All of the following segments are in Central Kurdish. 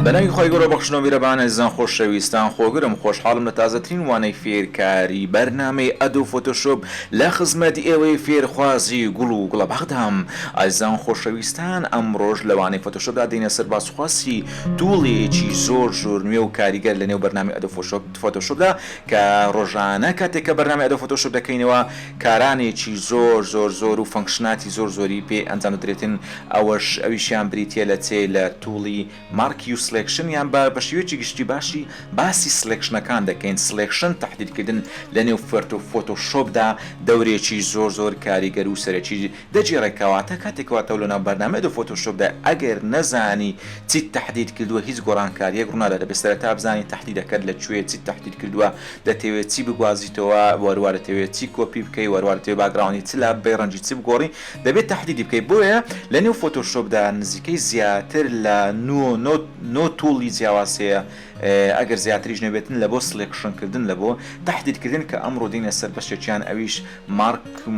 بەناوی خۆی گەورە بەخشنەوە میرەبان ئەزیزان خۆشەویستان خۆگرم خۆشحاڵم لە تازەترین وانەی فێرکاری بەرنامەی ئەدۆ فۆتۆشۆپ لە خزمەت ئێوەی فێرخوازی گوڵ و گوڵە بەغدام. ئەزیزان خۆشەویستان ئەمڕۆژ لەوانەی فۆتۆشۆپدا دێنە سەر باسخواسی توڵێکی زۆر نوێ و کاریگەر لەنێو بەرنامەی ئەدۆ فۆتۆشۆپدا کە ڕۆژانە کاتێک کە بەرنامەی ئەدۆ فۆتۆشۆپ دەکەینەوە کارانێکی زۆر و فەنکشناتی زۆری پێ ئەنجام دەدرێتن. ئەویشیان بریتە لە چێ لە توڵی مارکی سلێکشن یان بە شێوەیەکی گشتی باشی باسی سلێکشنەکان دەکەین. سلێکشن تەحدیدکردن لە نێو فۆتۆشۆپدا دەورێکی زۆر کاریگەر و سەرەکی دەجێڕێکەواتە کاتێکەوە تەو لەناو بەرنامەی ئەدۆ فۆتۆشۆپدا ئەگەر نەزانی چیت تەحدید کردووە هیچ گۆڕانکاریەک ڕوونادا دەبێت سەرەتا بزانی تەحدیدەکەت لەکوێ چیت تەحدید کردووە، دەتەوێت چی بگوازیتەوە، وەروە دەتەوێت چی کۆپی بکەی، وەروە دەتەوێت باگراونی چ لە بێ ڕەنجی چی بگۆڕی دەبێت تەحدیدی بکەیت. بۆیە لە نێو فۆتۆشۆپدا نزیکەی زیاتر لە 9 توڵی جیاواز هەیە ئەگەر زیاتریش نەبێتن لە بۆ سلێکشنکردن لە بۆ تەحدیدکردن کە ئەمڕۆ دێنە سەر بەشێکیان ئەویش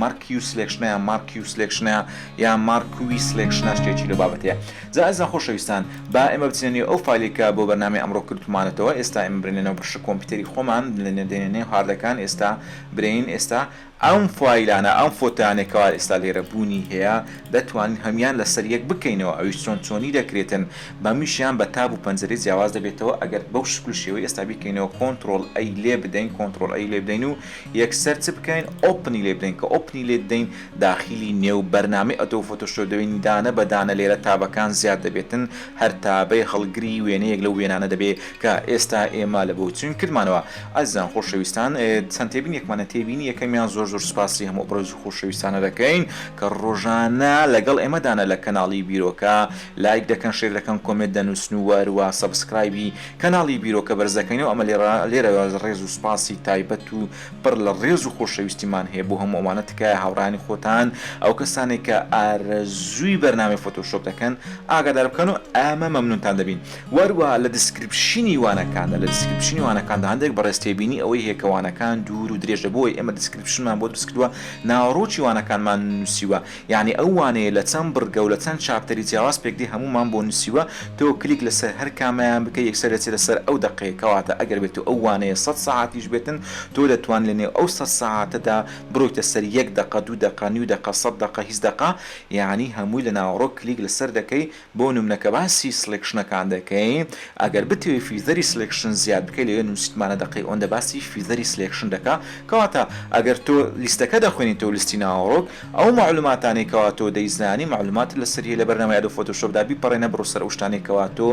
مارکی و سلێکشنەیە مارکی و سلێکشنەیە یان مارکوی سلێکشنە شتێکی لە بابەتەیە. جا ئەزیزان خۆشەویستان با ئێمە بچینێ ئەو فایلێکە بۆ بەرنامەی ئەمڕۆ کردمانەتەوە. ئێستا ئێمە برێنێنەوە بەشە کۆمپیوتەری خۆمان دێنێ هاردەکان ئێستا برین ئێستا ئەم فایلانە ئەم فۆتانێکەوە ئێستا لێرە بوونی هەیە دەتوانین هەمیان لەسەر یەک بکەینەوە. ئەویش چۆنی دەکرێتن بە میشیان بە تاب و پەنجەرەی جیاواز دەبێتەوە. ئەگەر بەو شکل شێوەی ئێستا بیکەینەوە کۆنتڕۆڵ ئەی لێ بدەین کۆنتڕۆڵ ئەی لێ بدەین و یەکسەر چ بکەین ئۆپنی لێ بدەین کە ئۆپنی لێ بدەین داخلی نێو بەرنامەی ئەدۆ فۆتۆشۆپ دەبین دانە بەدانە لێرە تابەکان زیاد دەبێتن هەر تابەی هەڵگری وێنەیەک لەو وێنانە دەبێت کە ئێستا ئێمە لە بۆ چون کردمانەوە. ئەزیزان خۆشەویستان چەند تێبین یەکمانە تێبینی یەکەمیان زۆر سوپاسی هەموو ئەبرۆز و خۆشەویستانە دەکەین کە ڕۆژانە لەگەڵ ئێمەدانە لە کەناڵی بیرۆکە لایک دەکەن شێر دەکەن کۆمنت دەنووسن و وەروە سەبسکرایبی کەناڵی بیرۆکە بەرز دەکەینەوە. ئەمە لێرە ڕێز و سپاسی تایبەت و پڕ لە ڕێز و خۆشەویستیمان هەیە بۆ هەموو ئەوانە تکایە هاوڕانی خۆتان ئەو کەسانێک کە ئارەزووی بەرنامەی فۆتۆشۆپ دەکەن ئاگادار بکەن و ئەمە مەمنونتان دەبین. وەروە لە دیسکریپشنی وانەکاندا هەندێک بەڕێستێبینی ئەوەی هێکەوانەکان دوور و درێژە بۆی ئێمە دیسکریپشنمان بۆ دروست کردووە ناوڕۆکی وانەکانمان نووسیوە. یعنی ئەو وانەیە لە چەند بڕگە و لە چەند چاپتەری جیاواز پێکدی هەمومان بۆ نووسیوە تۆ کلیک لەسەر هەر کامیان بکە یەکسەر دەچێت لەسەر ئەو دقەیەکەواتە ئەگەر بێت ئەو وانەیە 100 ساعتیش بێتن تۆ دەتوان لەنێو ئەو 100 ساعتەدا بڕۆیتە سەر 1 دقە 2 دقە 9 دقە 100 دقە 20 دقە یعنی هەمووی لە ناوڕۆ کلیک لەسەر دەکەی بۆ نمونەکە باسی سلێکشنەکان دەکەی. ئەگەر بتوێ فیزەری سلێکشن زیاد بکەی لێ نووسیتمانە دقەی ئەوەندە باسی فیزەری سلێکشن دەکا کەواتە ئەگەر تۆ لیستەکە دەخوێنیت تۆ لیستی ناوڕۆک ئەو معلوماتانێکەوە تۆ دەیزانی معلومات لەسەری لە بەرنامەی ئەدۆ فۆتۆشۆپدا بیپەڕێنە بڕۆ سەر ئەو شتانێکەوە تۆ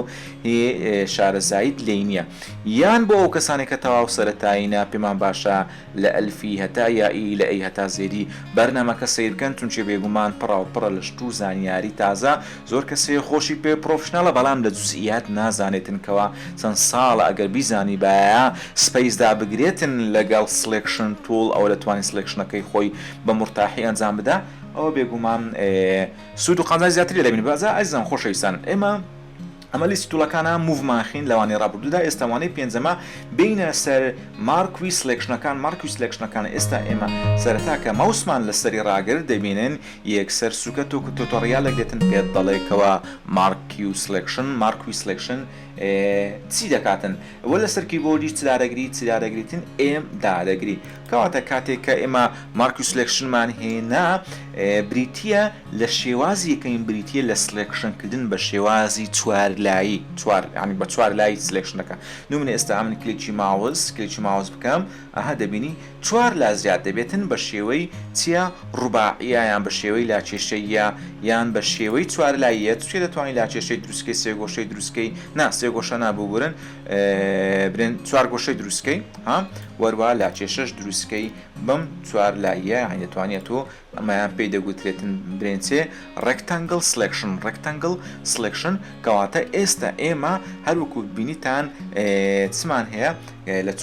شارەزایت لێی نییە. یان بۆ ئەو کەسانێکە تەواو سەرەتاییە پێمان باشە لە ئەلفی هەتا یائی لە ئەی هەتا زێری بەرنامەکە سیر بکەن چونچێ بێگومان پڕە لە شت و زانیاری تازە زۆر کەسێ خۆشی پێ پرۆفشناڵە بەڵام لە جوزئیات نازانێتن کەوە چەند ساڵە ئەگەر بیزانی بایە سپەیسدا بگرێتن لەگەڵ سلێکشن توڵ ئەو دەتوانین سلێکشنەکەی خۆی بە مرتاحی ئەنجام بدە ئەوە بێگومان سوود و قەنزای زیاتری دەبین. بەزا ئەزیزان خۆشەویستان ئەمە لیستی توڵەکانە موڤمانخین لەوانی ڕابردوودا ئێستاوانەی پێنجەمە بینە سەر مارکوی سلێکشنەکان ئێستا ئێمە سەرەتا کە ماوسمان لەسەری ڕاگرت دەبینن یەکسەر سوکەت و تۆتۆڕیالێک دێتن پێت دەڵێکەوە مارکوی سلێکشن چی دەکاتن وە لەسەر کیبۆردی چ دادەگریتن ئێم دادەگری کەواتە کاتێک کە ئێمە مارکی سلێکشنمان هێنا بریتە لە شێوازی یەکەین بریتە لە سلێکشنکردن بە شێوازی چوارلایی ینی بە چوار لای سلێکشنەکە. نمونە ئێستا من کلیکی ماوس بکەم ئەها دەبینی چوار لا زیاد دەبێتن بە شێوەی چیە ڕوباعیە یان بە شێوەی لاکێشەیە یان بە شێوەی چوارلاییە توێ دەتوانین لاکێشەی دروستکەی سێ گۆشەی دروستکەی سێ گۆشە نابوو برن چوار گۆشەی دروستکەی وەروە لاکێشەش دروستکەی بەم چوار لاییە دەتوانێت تۆ ئەمایان پێی دەگوترێتن برێنچێ ڕێکتانگل سلێکشن کەواتە ئێستا ئێمە هەروەکو بینیتان چمان هەیە لە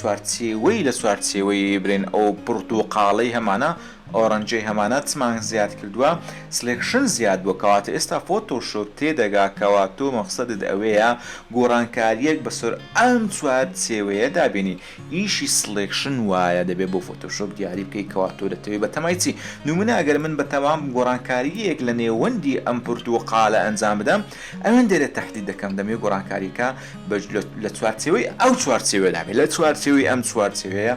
چوارچێوەی برێن ئەو پرتوقاڵەی هەمانە ئۆڕەنجەی هەمانە چمان زیاد کردووە سلێکشن زیاد بووە کەواتە ئێستا فۆتۆشۆپ تێدەگا کەواتۆ مەقسەدت ئەوەیە گۆڕانکاریەک بەسەر ئەم چوار چێوەیە دابێنی ئیشی سلێکشن وایە دەبێت بۆ فۆتۆشۆپ دیاری بکەی کەواتۆ دەتەوێت بە تەمای چی نمونە ئەگەر من بە تەواو گۆڕانکاریەک لە نێوەندی ئەم پرتوقالە ئەنجام بدەم ئەوەن دەرێت تەحدید دەکەم دەمێ گۆڕانکاریکە لە چوارچێوەی ئەو چوارچێوە دابێت لە چوارچێوەی ئەم چوارچێوەیە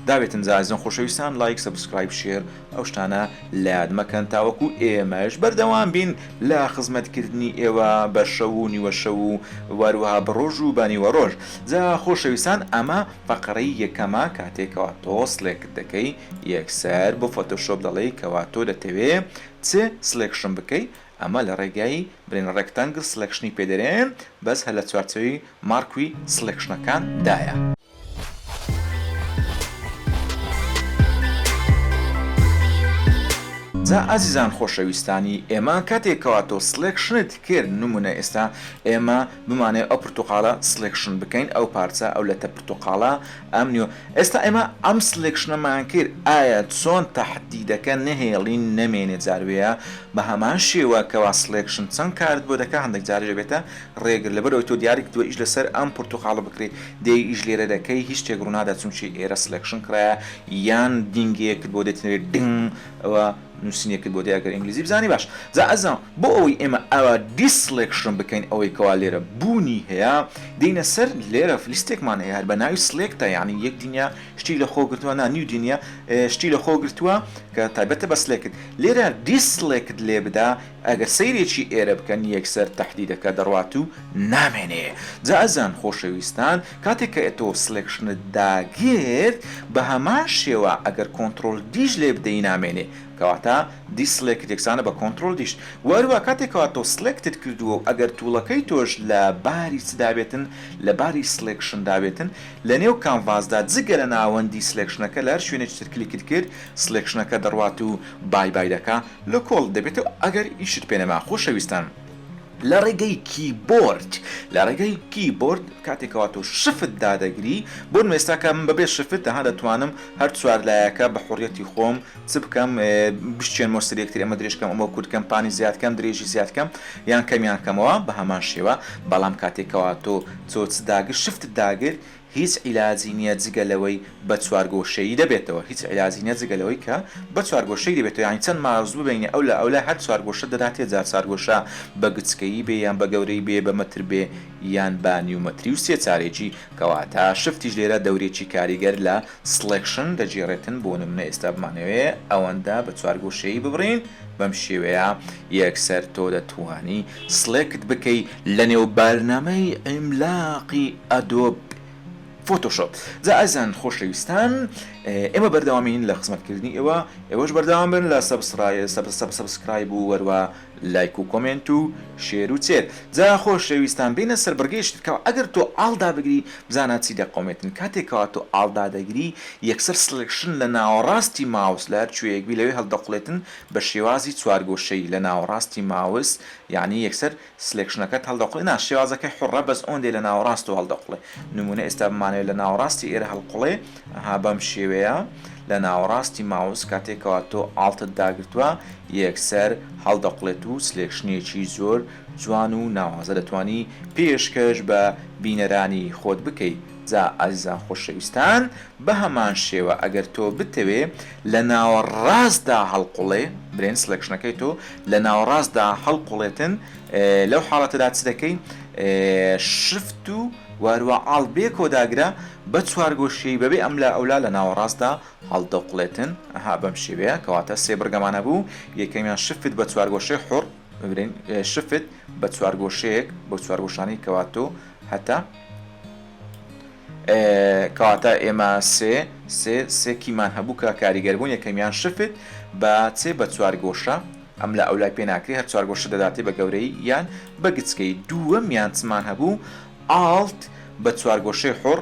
داوێتن زازن خۆشەویستان لایک سبسکرایب شێر ئەو شتانە لە یادمەکەن تاوەکو ئێمەش بەردەوام بین لە خزمەتکردنی ئێوە بە شەو و نیوە شەو و وەروەها بڕۆژ و بەنیوە ڕۆژ جا خۆشەویستان ئەمە فەقرەی یەکەمە کاتێکەوە تۆ سلێکت دەکەی یەکسەر بۆ فۆتۆشۆپ دەڵێی کەوا تۆ دەتەوێت چ سلێکشن بکەی ئەمە لە ڕێگایی برین ڕێکتەنگل سلێکشنی پێدەرێن بەس هە لە چوارچەوەی مارکوی سلێکشنەکان دایە. جا ئازیزان خۆشەویستانی ئێمە کاتێکەوە تۆ سلێکشنت کرد نمونە ئێستا ئێمە بمانێ ئەو پرتوقالە سلێکشن بکەین ئەو پارچە ئەو لەتە پرتوقالە ئەم نیوە ئێستا ئێمە ئەم سلێکشنەمان کرد ئایا چۆن تەحدیدەکە نەهێڵین نەمێنێت جاروەیە بە هەمان شێوە کەوا سلێکشن چەند کارت بۆ دەکە هەندێک جارێ بێتە ڕێگر لەبەرەوەی تۆ دیاری کردووە ئیش لەسەر ئەم پرتوقالە بکرێت دەی ئیش لێرە دەکەی هیچ شتێک ڕوونادا چونچی ئێرە سلێکشن کرایە یان دینگەیەکت بۆ دێتنێت دنگ ئەوە نووسینێکت بۆ دیاگەر ئینگلیزی بزانی باش جا ئەزان بۆ ئەوەی ئێمە ئەوە دیسلێکشن بکەین ئەوەی کەوا لێرە بوونی هەیە دێنە سەر لێرە فلیستێکمان هەیە هەر بە ناوی سلێکتە یعنی یەک دنیا شتی لە خۆگرتووە نانیو دنیا شتی لە خۆگرتووە کە تایبەتە بە سلێکت لێرە دیسلێکت لێ بدا ئەگە سەیرێکی ئێرە بکەن یەکسەر تەحدیدەکە دەڕوات و نامێنێ جا ئەزان خۆشەویستان کاتێک کە ئێتۆ سلێکشنت داگرت بە هەمان شێوە ئەگەر کۆنتڕۆل دیش لێ بدەی نامێنێ کەواتە دیسلێکت یەکسانە بە کۆنتڕۆل دیش وەروە کاتێکەوە تۆ سلێکتت کردووە و ئەگەر تووڵەکەی تۆش لە باری چدابێتن لە باری سلێکشن دابێتن لە نێو کانڤازدا جگە لە ناوەندی سلێکشنەکە لە هەر شوێنێک تر کلیکت کرد سلێکشنەکە دەڕوات و بای دەکا لە کۆڵ دەبێتەوە ئەگەر ئیشت پێنەما خۆشەویستان لە ڕێگەی کیبۆرد لە ڕێگەی کیبۆرد کاتێکەوە تۆ شفت دادەگری بۆ ئێستاکە من بەبێ شفت دەها دەتوانم هەر چوار لایەکە بە حوڕەتی خۆم چ بکەم بشتێن مۆستریەکتر ئەمە درێژکەم ئەمە کورتکەم پانی زیادکەم درێژی زیادکەم یان کەمیان کەمەوە بە هەمان شێوە بەڵام کاتێکەوە تۆ چۆچ داگر شفت داگر هیچ عیلاجی نییە جگەلەوەی بە چوارگۆشەیی دەبێتەوە هیچ عیلاجی نییە جگەلەوەی کە بە چوارگۆشەی دەبێتەوە یانی چەند ماوز ببینێ ئەو لە هەر چوارگۆشە دەداتێ جار چوارگۆشە بە گچکەیی بێ یان بە گەورەی بێ بە مەتر بێ یان بە نیومەتری و سێ چارێکی کەواتە شفتیش لێرە دەورێکی کاریگەر لە سلێکشن دەجێڕێتن بۆ نمونە ئێستا بمانەوێ ئەوەندە بە چوارگۆشەیی ببڕین بەم شێوەیە یەکسەر تۆ دەتوانی سلێکت بکەی لە نێو بەرنامەی ئیملاقی ئەدۆب فۆتۆشۆپ جا ئەزان خۆشەویستان ئێمە بەردەوامین لە خزمەتکردنی ئێوەش بەردەوام بن لە سەبسکرایب و وەروە لایک و کۆمنت و شێر و چێر جا خۆشەویستان بینە سەر بەرگەیشتکەوە ئەگەر تۆ ئاڵدا بگری بزانە چی دەقۆمێتن کاتێکەوە تۆ ئاڵدا دەگری یەکسەر سلێکشن لە ناوەڕاستی ماوس لە هەر کوێیەکبی لەوێ هەڵدەقڵێتن بە شێوازی چوارگۆشەی لە ناوەڕاستی ماوس یعنی یەکسەر سلێکشنەکەت هەڵدەقڵێ نا شێوازەکەی حڕە بەس ئۆندێ لە ناوەڕاست و هەڵدەقڵێ نمونە ئێستا بمانەوێت لە ناوەڕاستی ئێرە هەڵقڵێ ها بەم شێوەیە لە ناوەڕاستی ماوس کاتێکەوە تۆ ئاڵتت داگرتووە یەکسەر هەڵدەقڵێت و سلێکشنێکی زۆر جوان و ناوازە دەتوانی پێشکەش بە بینەرانی خۆت بکەیت جا ئازیزان خۆشەویستان بە هەمان شێوە ئەگەر تۆ بتەوێ لە ناوەڕاستدا هەڵقوڵێ برێن سلێکشنەکەی تۆ لە ناوەڕاستدا هەڵقوڵێتن لەو حاڵەتەدا چ دەکەین شفت و واروە ئاڵ بێ کۆداگرە بە چوارگۆشەی بەبێ ئەم لە ئەولا لە ناوەڕاستدا هەڵدەقڵێتن ئەها بەم شێوەیە کەواتە سێ بڕگەمانە بوو یەکەمیان شفت بە چوارگۆشەی حڕ ببرین شفت بە چوارگۆشەیەک بە چوارگۆشانی کەواتۆ هەتا کەواتە ئێمە سێکیمان هەبوو کە کاریگەربوون یەکەمیان شفت بە چێ بە چوارگۆشە ئەم لە ئەولای پێ ناکری هەر چوارگۆشە دەداتێ بە گەورەی یان بە گچکەی دووەمیان چمان هەبوو ئاڵت بە چوارگۆشەی حڕ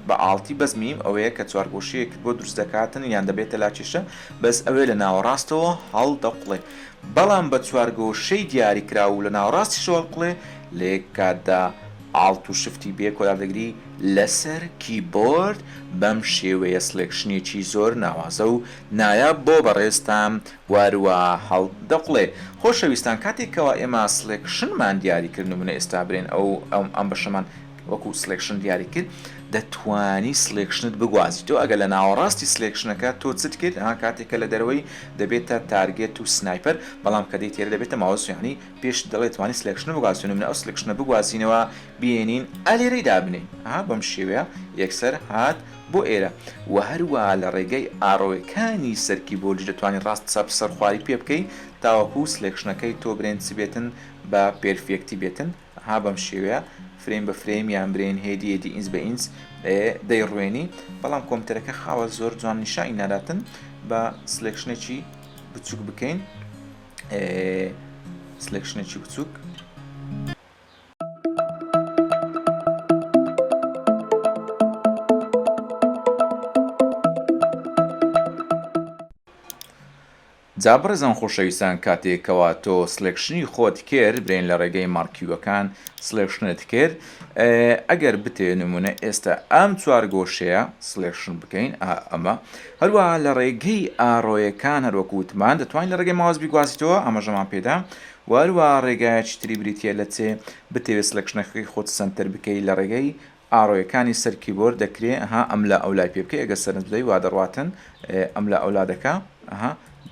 بە ئاڵتی بەزمیم ئەوەیە کە چوارگۆشەیەک بۆ دروست دەکاتن یان دەبێتە لاکێشە بەس ئەوێ لە ناوەڕاستەوە هەڵدەقڵێ بەڵام بە چوارگۆشەی دیاریکرا و لە ناوەڕاستی شۆڵقڵێ لێ کاتدا ئاڵت و شفتی بێ کۆدادەگری لەسەر کیبۆرد بەم شێوەیە سلێکشنێکی زۆر ناوازە و نایاب بۆ بەڕێستان واروە هەڵدەقڵێ. خۆشەویستان کاتێکەوە ئێمە سلێکشنمان دیاریکردنمونە ئێستا برێن ئەم بەشەمان وەکو سلێکشن دیاری کرد دەتوانی سلێکشنت بگوازیتەوە ئەگە لە ناوەڕاستی سلێکشنەکە تۆ چت کرد کاتێکە لە دەرەوەی دەبێتە تارگێت و سنایپەر بەڵام کە دەی تێرە دەبێتە ماوەسیانی پێش دەڵێتوانی سلێکشن بگوازیێنم ئەو سلێکشنە بگوازینەوە بێنین ئەلێرەی دابنین بەم شێوەیە یەکسەر هات بۆ ئێرە و هەروە لە ڕێگەی ئاڕۆیەکانی سەرکی بۆلی دەتوانین ڕاست چاپ سەرخواری پێ بکەین تاوەکو سلێکشنەکەی تۆ برێنچ بێتن بە پێرفێکتی بێتن بەم شێوەیە فریم بە فریم یان برێن هێدی ئینس بە ئینس دەیڕوێنی بەڵام کۆمپیوتەرەکە خاوە زۆر جوان نیشانی ناداتن بە سلێکشنێکی بچووک بکەین سلێکشنێکی بچووک جا بەڕێزان خۆشەویستان کاتێکەوە تۆ سلێکشنی خۆت کرد برێن لە ڕێگەی مارکیوەکان سلێکشنت کرد ئەگەر بتێ نمونە ئێستا ئەم چوار گۆشەیە سلێکشن بکەین ئەمە هەروە لە ڕێگەی ئاڕۆیەکان هەروەکووتمان دەتوانین لە ڕێگەی ماوەز بیگوازیتەوە ئەمەژەمان پێدا وەروە ڕێگایەکی تری بریتە لە چێ بتەوێت سلێکشنەکەی خۆت سنتەر بکەیت لە ڕێگەی ئاڕۆیەکانی سەر کیبۆرد دەکرێت ئەم لە ئەولای پێ بکەی ئەگە سەرنج بدەی وا دەڕواتن ئەم لە ئەولادەکە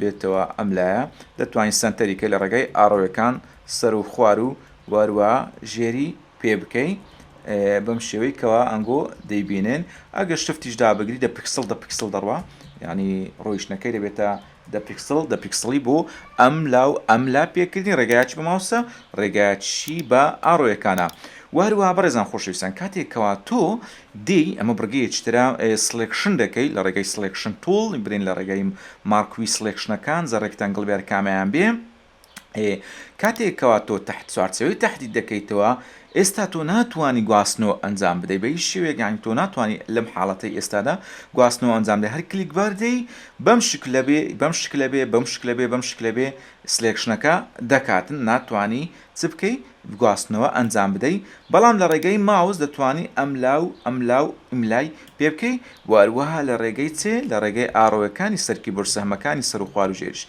بێتەوە ئەم لایە دەتوانین سنتەریکە لە ڕێگەی ئاڕۆیەکان سەر و خوار و وەروە ژێری پێ بکەی بەم شێوەی کەوا ئەنگۆ دەیبینێن ئەگە شتیش دابگری دە پکسل دەڕوا ینی ڕۆیشتنەکەی دەبێتە دە پیکسلی بۆ ئەم لا پێکردنی ڕێگایکی بەماوسە ڕێگایکی بە ئاڕۆیەکانە. وهروە بەڕێزان خۆشەویستان کاتێکەوە تۆ دێی ئەمە بڕگەیەکترا سلێکشن دەکەی لە ڕێگەی سلێکشن تۆڵ برین لە ڕێگەی مارکوی سلێکشنەکان زەڕێکتان گڵبێر کامیان بێ کاتێکەوە تۆ تحت چوارچەوەی تهدید دەکەیتەوە ئێستا تۆ ناتوانانی گواستنەوە ئەنجام بدەیت بە هیچ شێوەیەکانی تۆ ناتوانانی لەم حاڵەتەی ئێستادا گواستنەوە ئەنجام بدەیت هەر کلیک باردەی بەم شکلە بێ سلێکشنەکە دەکاتن ناتوانانی چ بکەی گواستنەوە ئەنجام بدەیت بەڵام لە ڕێگەی ماوس دەتوانی ئەملاو ئیملای پێ بکەی واروەها لە ڕێگەی چێ لە ڕێگەی ئاڕۆیەکانی سەرکی بەرسەهمەکانی سەر و خوار و ژێریش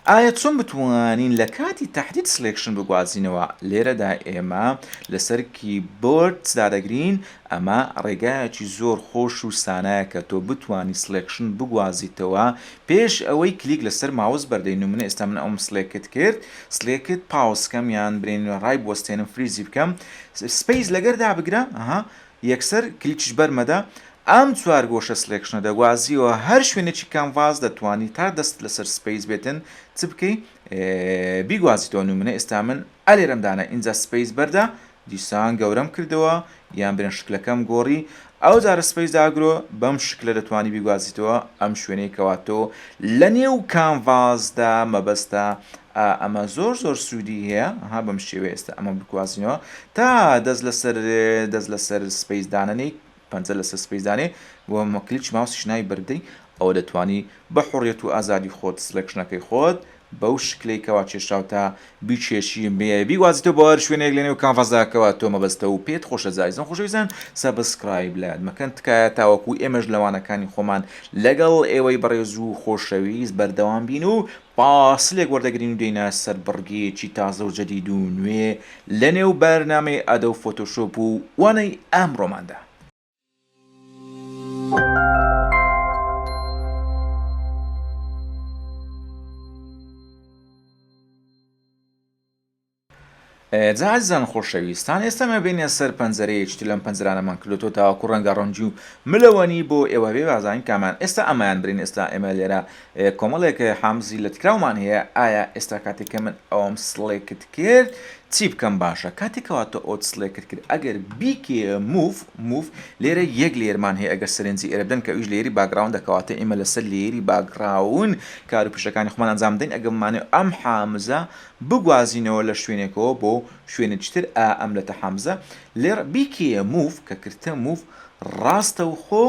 ئایا چۆن بتوانین لە کاتی تهدید سلێکشن بگوازینەوە لێرەدا ئێمە لەسەر کیبۆرد دادەگرین ئەمە ڕێگایەکی زۆر خۆش و سانایە کە تۆ بتوانی سلێکشن بگوازیتەوە پێش ئەوەی کلیک لەسەر ماوس بەردەی نمونە ئێستا من ئەوم سلێکت کرد سلێکت پاوسکەم یان برێن ڕای بوەستێنم فریزی بکەم سپەیس لەگەردا بگرە یەکسەر کلیکش بەرمەدا ئەم چوار گۆشە سلێکشنە دەگوازیەوە هەر شوێنێکی کامڤاز دەتوانی تا دەست لەسەر سپەیس بێتن چ بکەی بیگوازیتەوە نمونە ئێستا من ئەلێرەمدانە ئینجا سپەیس بەردا دیسان گەورەم کردەوە یان برێن شکلەکەم گۆڕی ئەو جارە سپەیس داگرۆ بەم شکلە دەتوانی بیگوازیتەوە ئەم شوێنەی کەواتۆ لە نێو کامڤازدا مەبەستە ئەمە زۆر سوودی هەیە بەم شێوە ئێستا ئەمە بگوازینەوە تا دەست لەسەر سپەیس دانەی پەنجە لەسەر سپەیسدانێ بۆ مەکلیچ ماوسی ناوی بەردەی ئەوە دەتوانی بە حوڕیەت و ئازادی خۆت سلێکشنەکەی خۆت بەو شکلەی کەوا چێشاو تا بیچێشی بیوازیتەوە بۆ هەر شوێنێک لەنێو کامڤازداکەوە تۆ مەبەستە و پێت خۆشە زایزن خۆشەویستان سەبسکرایب لات مەکەن تکایە تاوەکو ئێمەش لەوانەکانی خۆمان لەگەڵ ئێوەی بەڕێز و خۆشەویست بەردەوام بین و پاسلێک وەردەگرین و دێنە سەر بڕگەیەکی تازە و جەدید و نوێ لەنێو بەرنامەی ئەدۆ فۆتۆشۆپ و وانەی ئەمڕۆماندا. جازان خۆشەویستان ئێستامە بینە سەر پەنجەرەیەکی لەم پەنجرانەمان کردوتۆ تاواکو ڕەنگە ڕەنجی و ملەوەنی بۆ ئێوە بێ بازانین کامان ئێستا ئەمایان برین ئێستا ئێمە لێرە کۆمەڵێکە حامزی لە تکراومان هەیە ئایا ئێستا کاتێککە من ئەوم سڵێکت کرد چی بکەم باشە کاتێکەوە تۆ ئۆت سلێکت کرد ئەگەر بیکێ موف لێرە یەک لێرمان هەیە ئەگەر سەرنجی ئێرە بدەن کە ئەوش لێری باگراون دەکەواتە ئێمە لەسەر لێری باگراون کار و پیشەکانی خۆمان ئەنجام بدەین ئەگەمانێ ئەم حامزە بگوازینەوە لە شوێنێکەوە بۆ شوێنێکتر ئەم لەتە حامزە لێرە بیکێ موف کە کردتە موف ڕاستەوخۆ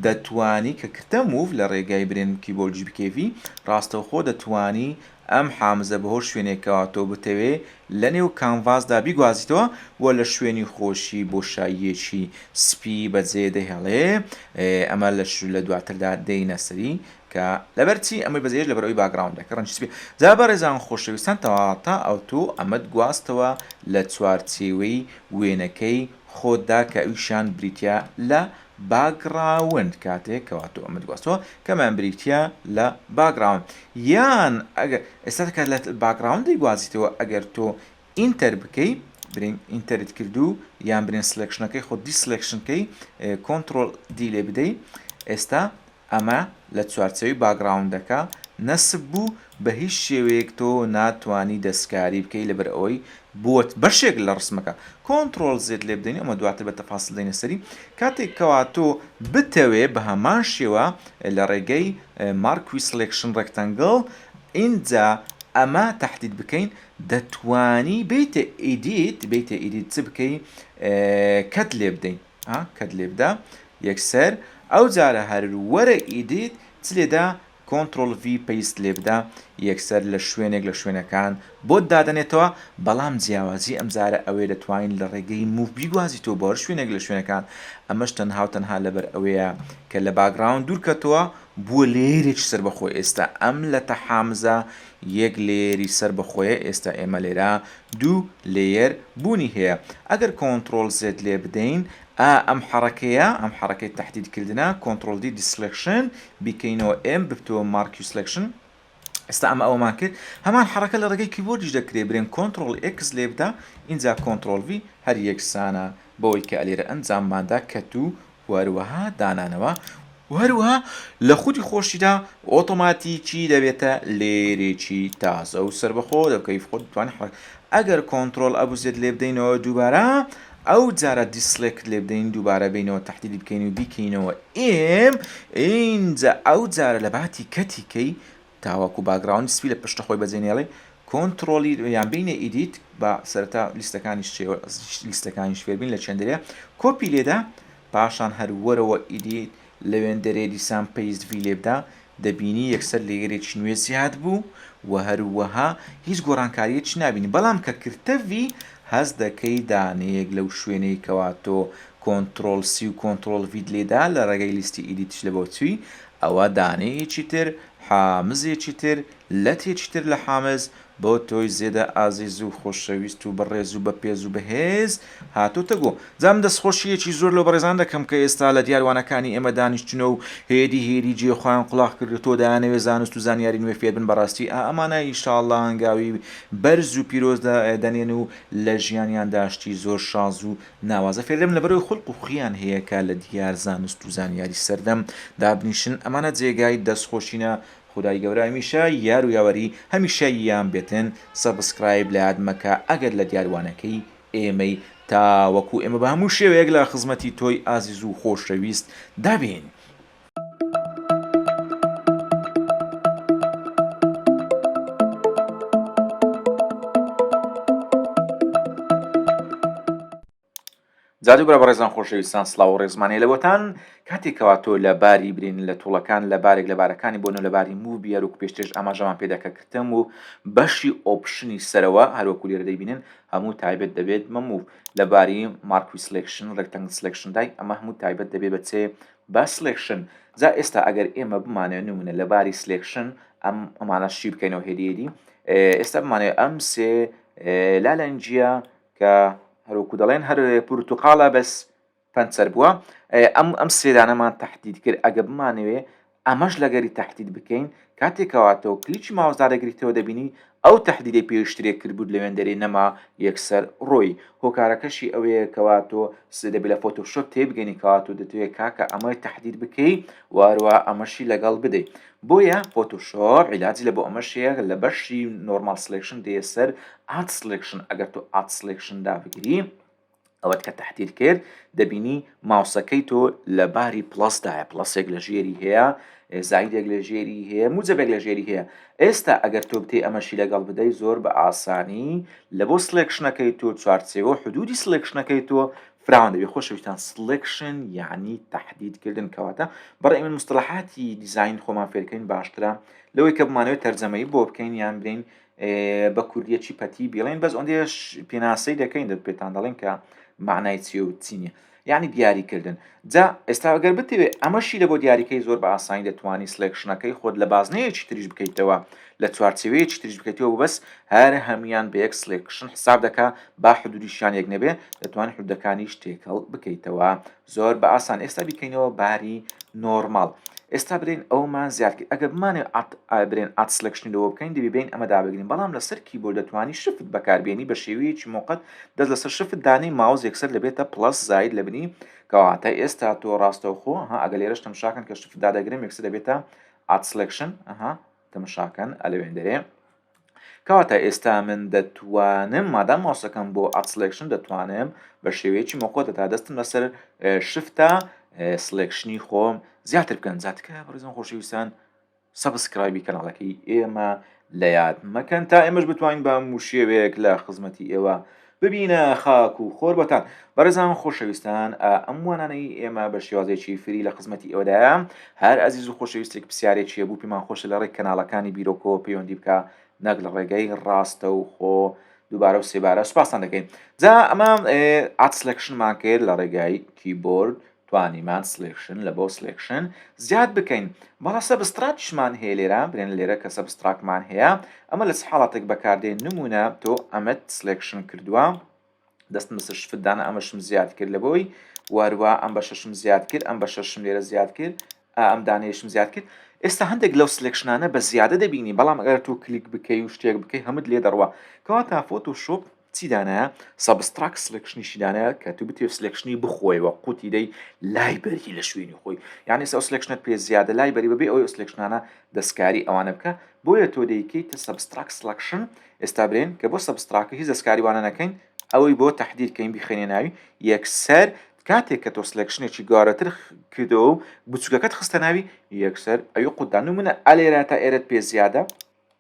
دەتوانی کە کردە موڤ لە ڕێگای برێن کیبۆرجی بکێوی ڕاستەوخۆ دەتوانی ئەم حامزە بەهۆ شوێنێکەوەتۆ بتەوێ لە نێو کانڤاسدا بیگوازیتەوە و لە شوێنی خۆشی بۆ شایەکی سپی بەجێ دەهێڵێ ئەمە لە دواتردا دەینە سەری کە لەبەرچی ئەمە بەزێش لەبەرەوەی باگراوندا کە ڕەنجسپی جا بەڕێزان خۆشەویستان تەواتا ئەو تۆ ئەمەد گواستەوە لە چوارچێوەی وێنەکەی خۆتدا کە ئەویشان بریتە لە باگراوند کاتێک کەواتۆ ئەمە گواستەوە کەمان بریتە لە باگراوند یان ئەگەر ئێستا کە لە باگراوندی گوازیتەوە ئەگەر تۆ ئینتەر بکەی برین ئینتەرت کردو یان برین سلکشنەکەی خۆ دیسلکشنکەی کۆنتترۆل دی لێ بدەیت ئێستا ئەمە لە چوارچەوەی باگراوندەکە نەسب بوو بە هیچ شێوەیەک تۆ ناتوانی دەستکاری بکەی لەبەر ئەوەی بۆت بەشێک لە ڕسمەکە کۆنتترۆل زێت لێ بدەین ئەمە دواتر بە تەفاسڵ دەینە سەری کاتێک کەوا تۆ بتەوێ بە هەمان شێوە لە ڕێگەی مارکوی سلکشن ڕێکتەنگڵ اینجا ئەمە تهدید بکەین دەتوانی بێتە ئیدیت چ بکەی کەت لێ بدەین کەت لێ بدە یەکسەر ئەو جارە هەر وەرە ئیدیت چ لێدا کۆنتترۆل V پێیست لێ بدە یەکسەر لە شوێنێک لە شوێنەکان بۆ دادەنێتەوە بەڵام جیاوازی ئەمجارە ئەوەی دەتوانین لە ڕێگەی موڤ بیگوازیتەوە بۆ شوێنێک لە شوێنەکان ئەمەش تەنها لەبەر ئەوەیە کە لە باگراوند دوورکەتەوە بووە لێرێک سەر بەخۆی ئێستا ئەم لە تەحامزە یەک لێری سەر بەخۆیە ئێستا ئێمە لێرە دوو لێر بوونی هەیە ئەگەر کۆنتترۆل زێت لێ بدەین ئەم حرەکەیە ئەم حرەکەی تهدیدکردنە کۆنتترۆل دی دیسلکشن بیکەینەوە ئێم بتەوە مارکی سلکشن ئێستا ئەمە ئەومان کرد هەمان حرەکە لە ڕێگەی کیبۆردیش دەکرێت برێن کۆنتترۆل X لێ بدە اینجا کۆنتترۆل V هەر یەکسانە بەوەی کە ئەلێرە ئەنجامماندا کەت و وەروەها دانانەوە وهروەها لە خودی خۆشیدا ئۆتۆماتیکی دەبێتە لێرێکی تازە و سربەخۆ دەکەیف خۆ بتوانێت ئەگەر کۆنتترۆل ئەبوزێت لێ بدەینەوە دووبارە ئەو جارە دیسلێک لێ بدەین دووبارە بینەوە تهدیدی بکەین و بیکەینەوە ئێم اینجا ئەو جارە لە باتی کەتیکەی تاواکو باگراوند سپی لە پشتە خۆی بەجێنێڵێ کۆنتترۆلی یان بینە ئیدیت بە سەرەتا لیستەکانی شوێربین لە چەندەرێ کۆپی لێدا پاشان هەروەرەوە ئیدیت لەوێن دەرێ دیسان پێیست V لێ بدە دەبینی یەکسەر لێگەرێکی نوێ زیاد بوو و هەروەها هیچ گۆڕانکاریەکی نبینی بەڵام کە کردە V هەز دەکەی دانەیەک لەو شوێنەی کەواتۆ کۆنتترۆل C و کۆنتترۆل V لێدا لە ڕێگەی لیستی ئیدیتش لە بۆ چوی ئەوە دانەیەکی تر حامزێکی تر لە تێکی تر لە حامز بۆ تۆی زێدە ئازیز و خۆشەویست و بەڕێز و بە پێز و بەهێز هاتوتە گۆ جام دەستخۆشیەکی زۆر لە بەڕێزان دەکەم کە ئێستا لە دیاروانەکانی ئێمە دانیشتنە و هێری جێخوایان قوڵاق کرد تۆ دایانەوێ زانست و زانیاری نوێ فێر بن بەڕاستی ئەمانە ئینشاءڵڵا هەنگاوی بەرز و پیرۆز دەنێن و لە ژیانیان داشتی زۆر شاز و ناوازە فێرم لەبەرەوەی خولق و خویان هەیەکە لە دیار زانست و زانیاری سەردەم دابنیشن ئەمانە جێگای دەستخۆشینە خدای گەورە هەمیشە یار و یاوەری هەمیشە یان بێتن سەبسکرایب لە یادمەکە ئەگەر لە دیاروانەکەی ئێمەی تا وەکو ئێمە بە هەموو شێوەیەک لە خزمەتی تۆی ئازیز و خۆشەویست دابین. جادو برا بەڕێزان خۆشەویستان سڵاو و ڕێزمانەیە لەوەتان کاتێکەوە تۆ لە باری برین لە توڵەکان لە بارێک لە بارەکانی بۆنە لە باری موو بیار و پێشتێش ئاماژەمان پێداکە کردم و بەشی ئۆپشنی سەرەوە هەروەکو لێرە دەیبینن هەموو تایبەت دەبێت مەموو لە باری مارکوی سلکشن ڕێکتەنگل سلکشن دای ئەمە هەموو تایبەت دەبێت بەچێ بە سلکشن جا ئێستا ئەگەر ئێمە بمانێ نمونە لە باری سلکشن ئەمانە شی بکەینەوە هێدیێری ئێستا بمانێ ئەم سێ لالەنجیە کە هەروکو دەڵێن هەر پورتوقاڵە بەس پەنسەر بووە ئەم سێدانەمان تهدید کرد ئەگە بمانەوێ ئەمەش لەگەری تهدید بکەین کاتێکەواتەوە کلیچی ماوەزدا دەگریتەوە دەبینی ئەو تهدیدی پێشترێک کرد بود لەوێن دەرێ نەما یەکسەر ڕۆی هۆکارەکەشی ئەوەیە کەواتۆ دەبێت لە فۆتۆشۆپ تێبگەنی کەواتۆ دەتوێت کاکە ئەمەی تهدید بکەی واروە ئەمەشی لەگەڵ بدەیت بۆیە فۆتۆشۆپ عیلاجی لە بۆ ئەمەشەیە لە بەشی نۆرمال سلکشن دێ سەر ئات سلکشن ئەگەر تۆ ئات سلکشن دابگیری ئەوەت کە تهدید کرد دەبینی ماوسەکەی تۆ لە باری پلسدایە پلسێک لە ژێری هەیە زایدێک لە ژێری هەیە موجەبێک لە ژێری هەیە ئێستا ئەگەر تۆ بتێ ئەمەشی لەگەڵ بدەی زۆر بە ئاسانی لە بۆ سلکشنەکەی تۆ چوارچێوە حدودی سلکشنەکەی تۆ فراوان دەبێت خۆشەویستان سلکشن یعنی تهدیدکردن کەواتە بەڕێ من مستەلاحاتی دیزین خۆمان فێرکەین باشترە لەوەی کە بمانەوێت تەرجەمەی بۆ بکەین یان برین بە کوردیەکی پەتی بڵێن بەس ئەوەندەش پێناسەی دەکەین پێتان دەڵێن کە معنای چی و چینیە یعنی دیاریکردن جا ئێستا ئەگەر بتەوێت ئەمەشی لە بۆ دیاریکەی زۆر بە ئاسانی دەتوانانی سلکشنەکەی خۆت لە بازنەیەکی تریش بکەیتەوە لە چوارچێوەیەکی تریش بکەیتەوە بەس هەر هەمویان بە یەک سلکشن حساب دەکا با حدودیشیان یەک نەبێ دەتوانین حدودەکانیش تێکەڵ بکەیتەوە زۆر بە ئاسان ئێستا بیکەینەوە باری نۆرمال ئێستا برین ئەومان زیاد کرد ئەگە بمانێ برێن ئات سلکشنی لەوە بکەین دەبێ بین ئەمە دابگرین بەڵام لەسەر کیبۆرد دەتوانی شفت بەکاربیێنی بە شێوەیەکی موقت دەست لەسەر شفت دانەی ماوز یەکسەر لەبێتە پلس زاید لە بنی کەواتە ئێستا تۆ ڕاستەوخۆ ئەگە لێرەش تەماشاکەن کە شفت دادەگرم یەکسەر دەبێتە ئات سلکشن تەماشاکەن ئەلەوێندەرێ کەواتە ئێستا من دەتوانم مادام ماوسەکەم بۆ ئات سلکشن دەتوانم بە شێوەیەکی مۆقۆتە تا دەستم لەسەر شفتە سلکشنی خۆم زیاتر بکەن زیاتکە بەڕێزان خۆشەویستان سەبسکرایبی کەناڵەکەی ئێمە لە یاد مەکەن تا ئێمەش بتوانین بە هەموو شێوەیەک لە خزمەتی ئێوە ببینە خاک و خۆر بەتان بەڕێزان خۆشەویستان ئەم وانانەی ئێمە بە شێوازێکی فری لە خزمەتی ئێوەدایە هەر ئەزیز و خۆشەویستێک پرسیارێکی بوو پێمان خۆشە لە ڕێک کەناڵەکانی بیرۆکۆ پەیوەندی بکە نەک لە ڕێگەی ڕاستە و خۆ دووبارە و سێبارە سوپاسان دەکەین جا ئەمە ئات سلکشنمان کرد لە ڕێگای کیبۆرد توانیمان سلکشن لە بۆ سلکشن زیاد بکەین بەڵا سەبستراکیشمان هەیە لێرە برێن لێرە کە سەبستراکمان هەیە ئەمە لە حاڵاتێک بەکاردێن نمونە تۆ ئەمەت سلکشن کردووە دەستم بەسەر شفتدانە ئەمەشم زیاد کرد لە بۆی واروە ئەم بە شەشم زیاد کرد ئەم بە شەشم لێرە زیاد کرد ئەم دانەیەشم زیاد کرد ئێستا هەندێک لەو سلکشنانە بە زیادە دەبینی بەڵام ئەگەر تۆ کلیک بکەی و شتێک بکەی هەمت لێ دەڕوە کەواتە فۆتۆشۆپ چیدانەیە سەبستراک سلکشنیشیدانەیە کە تو بتێ سلکشنی بخۆیەوە قوتی دەی لایبەری لە شوێنی خۆی یعنی ئەو سلکشنت پێ زیادە لایبەری بەبێ ئەوی سلکشنانە دەستکاری ئەوانە بکە بۆیە تۆ دەیکەیتە سەبستراک سلکشن ئێستا برێن کە بۆ سەبستراکە هیچ دەستکاریوانە نەکەین ئەوەی بۆ تهدیدکەین بخێنێ ناوی یەکسەر کاتێک کە تۆ سلکشنێکی گەورەتر کردەوە و بچووکەکەت خستە ناوی یەکسەر ئەوی قوتدان نمونە ئەلێرە تا ئێرەت پێ زیادە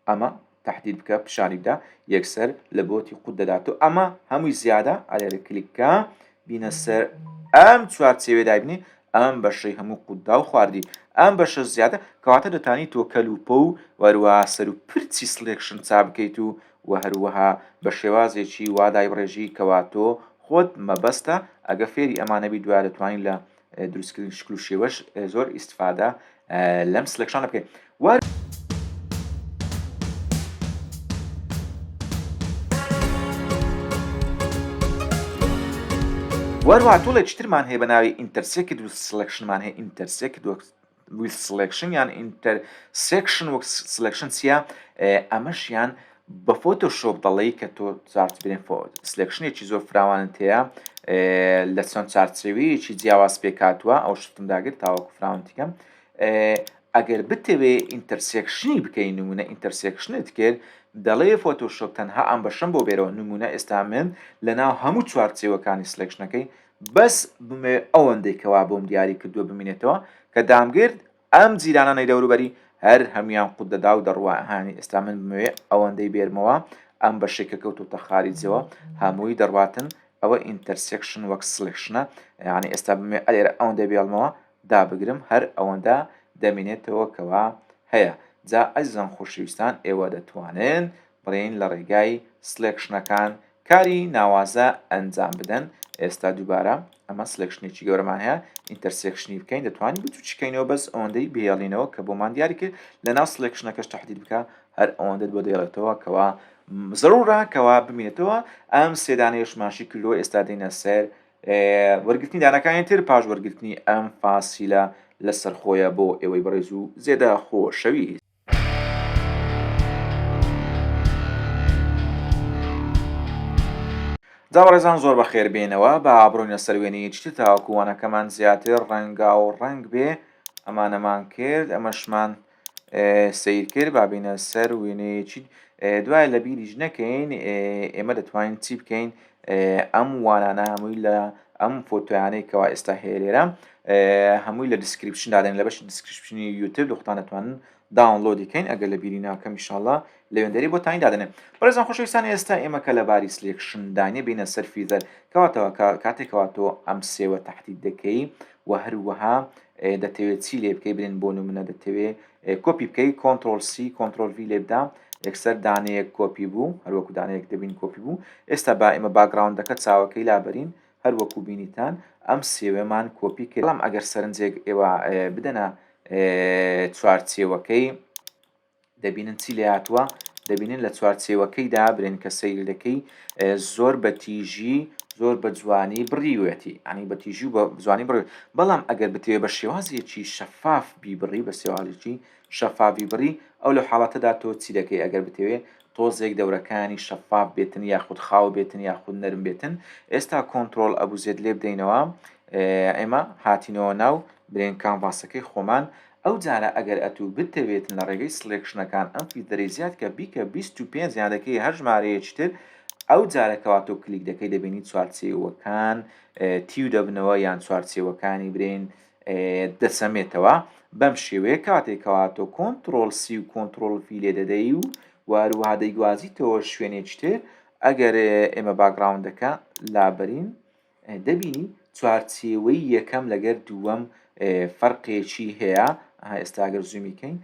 ئەمە تهدید بکە پیشانی بدە یەکسەر لە بۆتی قوت دەدات و ئەمە هەمووی زیادە ئەلێرە کلیککە بینە سەر ئەم چوارچێوێ دابنی ئەم بەشەی هەموو قوتدا و خواردی ئەم بەشە زیادە کەواتە دەتانی تۆ کەلوپە و وەروە سەر و پرچی سلکشن چا بکەیت و هەروەها بە شێوازێکی وادای بڕێژی کەواتۆ خۆت مەبەستە ئەگە فێری ئەمانەبی دوای دەتوانین لە دروستکردن شکل و شێوەش زۆر ئیسفادە لەم سلکشانە بکەین وەروە تۆڵێکی ترمان هەیە بە ناوی ئینتەرسێکت و سلکشنمان هەیە ئینتەرسێکت ویل سلکشن یان ئینتەرسێکشن وەک سلکشن چیە ئەمەشیان بە فۆتۆشۆپ دەڵێی کە تۆ چارت برێن سلکشنێکی زۆر فراوانت هەیە لە چەند چارچێوەیەکی جیاواز پێکاتوە ئەو شتم داگرت تاوەکو فراوانتیکەم ئەگەر بتەوێ ئینتەرسێکشنی بکەین نمونە ئینتەرسێکشنت کرد دەڵێ فۆتۆشۆپ تەنها ئەم بەشەم بۆ بێرەوە نمونە ئێستا من لەناو هەموو چوارچێوەکانی سلکشنەکەی بەس بمێ ئەوەندێکەوە بۆم دیاری کردووە ببینێتەوە کە دامگرت ئەم جیرانانەی دەوروبەری هەر هەمویان قوت دەدا و دەڕواهانی ئێستا من بمەوێ ئەوەندەی بێرمەوە ئەم بەشێکە کەوتوتە خاریجەوە هەمووی دەڕواتن ئەوە ئینتەرسێکشن وەک سلکشنە یعنی ئێستا بمێ ئەلێرە ئەوەندە بێڵمەوە دابگرم هەر ئەوەندە دەمێنێتەوە کەوا هەیە جا ئەزیزان خۆشەویستان ئێوە دەتوانن بڕین لە ڕێگای سلکشنەکان کاری ناوازە ئەنجام بدەن ئێستا دووبارە ئەمە سلکشنێکی گەورەمان هەیە ئینتەرسێکشنی بکەین دەتوانین بچووچکەینەوە بەس ئەوەندەی بێڵینەوە کە بۆمان دیاری کرد لە ناو سلکشنەکەش تهدید بکە هەر ئەوەندەت بۆ دێڵێتەوە کەوا زەڕورە کەوا ببینێتەوە ئەم سێدانەیەش ماشی کردەوە ئێستا دێنە سەر وەرگرتنی دانەکانی تر پاش وەرگرتنی ئەم فاسیلە لەسەر خۆیە بۆ ئێوەی بەڕێز و زێدە خۆشەویست جاوەڕێزان زۆر بە خێربێنەوە بە ئابڕۆینە سەروێنەیەکی تاواکووانەکەمان زیاتر ڕەنگا و ڕەنگ بێ ئەمانەمان کرد ئەمەشمان سیر کرد بابینە سەر وێنەیەکی دوای لە بیریش نەکەین ئێمە دەتوانین چی بکەین ئەم وانانە هەمووی لە ئەم فۆتۆیانەی کەوا ئێستا هەیە لێرە هەمووی لە دیسکریپشن دادێن لە بەشی دیسکریپشنی یوتیوب دختان دەتوانن داونلۆدیکەین ئەگەر لە بیری ناکەم ئینشاءڵڵا لەوێندەری بۆ تانی دادنێن. بەڕێزان خۆشەویستان ئێستا ئێمە کە لەباری سلێکشندانی بینە سەر فیزەر کەواتەوە کاتێکەواتەوە ئەم سێوە تەحدید دەکەی و هەروەها دەتەوێت چی لێ بکەی برێن بۆ نمونە دەتەوێت کۆپی بکەی کۆنتترۆل سی کۆنتترۆل وی لێ بدا یەکسەر دانەیەک کۆپی بوو هەروەکو دانەیەک دەبین کۆپی بوو ئێستا با ئێمە باگراوندەکە چاوەکەی لابەرین هەروەکو بینیتان ئەم سێوەمان کۆپی کرد بەڵام ئەگەر سەرنجێک ئێوە بدەنە چوارچێوەکەی دەبینن چی لێ هاتووە دەبینن لە چوارچێوەکەیدا برێن کە سەیر دەکەی زۆر بە تیژی زۆر بە جوانی بڕیوەتی ئەنی بە تیژی و بە جوانی بڕێت بەڵام ئەگەر بتێ بە شێوازێکی شەفاف بیبڕی بە سێواڵێکی شەفافی بڕی ئەو لە حاڵاتەدا تۆ چی دەکەی ئەگەر بتەوێت تۆزێک دەورەکانی شەفاف بێتن یاخود خاو بێتن یاخود نەرم بێتن ئێستا کۆنتترۆل ئەبوزێت لێ بدەینەوە ئێمە هاتینەوە ناو برێن کانڤاسەکەی خۆمان ئەو جارە ئەگەر ئەتوو بتەوێتن لە ڕێگەی سلێکشنەکان ئەم فیلتەرەی زیاد کە بیکە 25 زیادەکەی هەر ژمارەیەکی تر ئەو جارەکەوا تۆ کلیک دەکەی دەبینی چوارچێوەکان تیو دەبنەوە یان چوارچێوەکانی برێن دەسەمێتەوە بەم شێوەیە کاتێکەوە تۆ کۆنتترۆل سی و کۆنتترۆل وی لێ دەدەی و واروها دەیگوازیتەوە شوێنێکی تر ئەگەر ئێمە باگراوندەکە لابەرین دەبینی چوارچێوەی یەکەم لەگەر دووەم فەرقێکی هەیە ئێستا ئەگەر زوومیکەین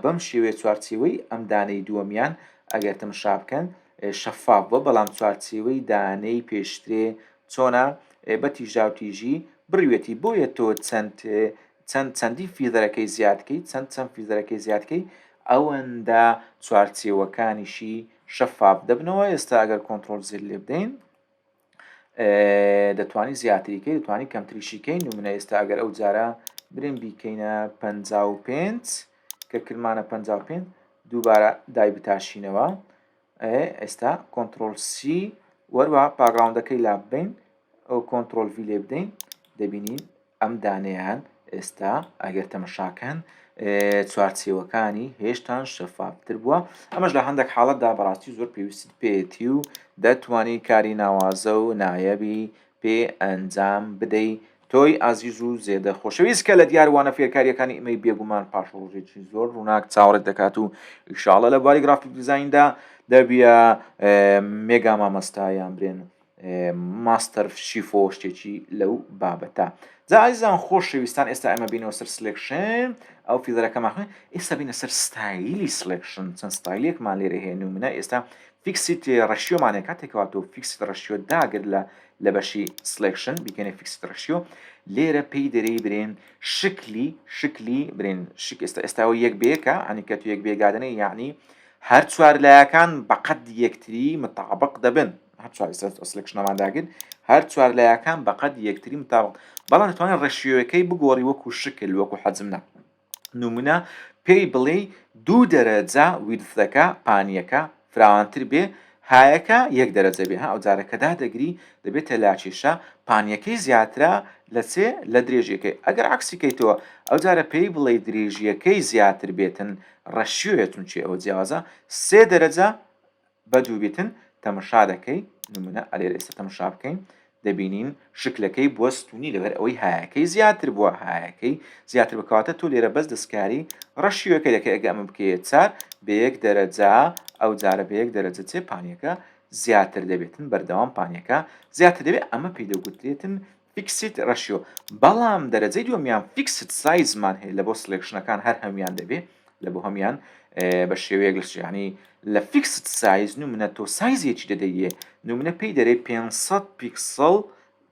بەم شێوەیە چوارچێوەی ئەم دانەی دووەمیان ئەگەر تەماشا بکەن شەفاف بە بەڵام چوارچێوەی دانەی پێشترێ چۆنە بە تیژاوتیژی بڕوێتی بۆیە تۆ چەندی فیدەرەکەی زیادکەی چەند فیدەرەکەی زیادکەی ئەوەندە چوارچێوەکانیشی شەفاف دەبنەوە ئێستا ئەگەر کۆنتترۆل زیر لێ بدەین دەتوانی زیاتریکەی دەتوانی کەمتریشیکەی نمونە ئێستا ئەگەر ئەو جارە برێن بیکەینە 55 کە کردمانە 55 دووبارە دای بتاشینەوە ئێستا کۆنتترۆل سی وەروە باگراوندەکەی لا ببین ئەو کۆنتترۆل وی لێ بدەین دەبینین ئەم دانەیان ئێستا ئەگەر تەمەشاکەن چوارچێوەکانی هێشتان شەفافتر بووە ئەمەش لە هەندێک حاڵەتدا بەڕاستی زۆر پێویست پێێتی و دەتوانی کاری ناوازە و نایەبی پێ ئەنجام بدەی تۆی ئازیز و زێدە خۆشەویست کە لە دیاروانە فێرکاریەکانی ئەمەی بێگومان پاشۆڕژێکی زۆر ڕووناک چاوەڕێت دەکات و ئیشاڵە لە باری گرافیک دیزایندا دەبیە مێگا مامەستایان برێن ماستەر شیفۆ شتێکی لەو بابەتە جایزان خۆشەویستان ئێستا ئەمە بینەوە سەر سلێکشن ئەو فیدەرەکەمان ئێستا بینە سەر ستایلی سلێکشن چەند ستایلێکمان لێرە هەیە نمونە ئێستا فیکسیت ڕەشیۆمانێک کاتێکەوە تۆ فیکسیت ڕەشیۆ داگر لە بەشی سلێکشن بیکەنێ فیکسیت ڕەشیۆ لێرە پێی دەرەی برێن شکلی برێن ئێستاەوە یەک بێکە ئەنی کە تو یەک بێگادنەی یعنی هەر چوار لایەکان بەقەد یەکتری متابق دەبن هەر چوار سلێکشنەمان داگر هەر چوار لایەکان بەقەد یەکتری متابق بەڵام دەتوانێت ڕەشیۆیەکەی بگۆڕی وەکو شکل وەکو حەجمنا نمونە پێی بڵێ 2 دەرەجە ویدثەکە پانیەکە فراوانتر بێ هایەکە 1 دەرەجە بێ ئەو جارەکەدا دەگری دەبێتە لاچێشە پانیەکەی زیاترە لە چێ لە درێژیەکەی ئەگەر عکسیکەیتەوە ئەو جارە پێی بڵێ درێژیەکەی زیاتر بێتن ڕەشیۆیەتون چێ ئەوە جیاوازە 3 دەرەجە بە دوو بێتن تەمەشا دەکەی نمونە ئەلێرە ئێستا تەمەشا بکەین دەبینین شکلەکەی بوەستونی لەبەر ئەوەی هایەکەی زیاتر بووە هایەکەی زیاتر بکاتە تۆ لێرە بەس دەستکاری ڕەشیۆەکە دەکەی ئەگە ئەمە بکەیت 4 بە 1 دەرەجە ئەو جارە بە 1 دەرەجە چێ پانیەکە زیاتر دەبێتن بەردەوام پانیەکە زیاتر دەبێت ئەمە پێی دەگوترێتن فیکسیت ڕەشیۆ بەڵام دەرەجەی دووەمیان فیکسد سایزمان هەیە لە بۆ سلێکشنەکان هەر هەمیان دەبێت لە بۆ هەمیان بە شێوەیەک لەشیانی لە فیکسد سایز نمونە تۆ سایزێکی دەدەیە نمونە پێی دەرێ 500 پیکسل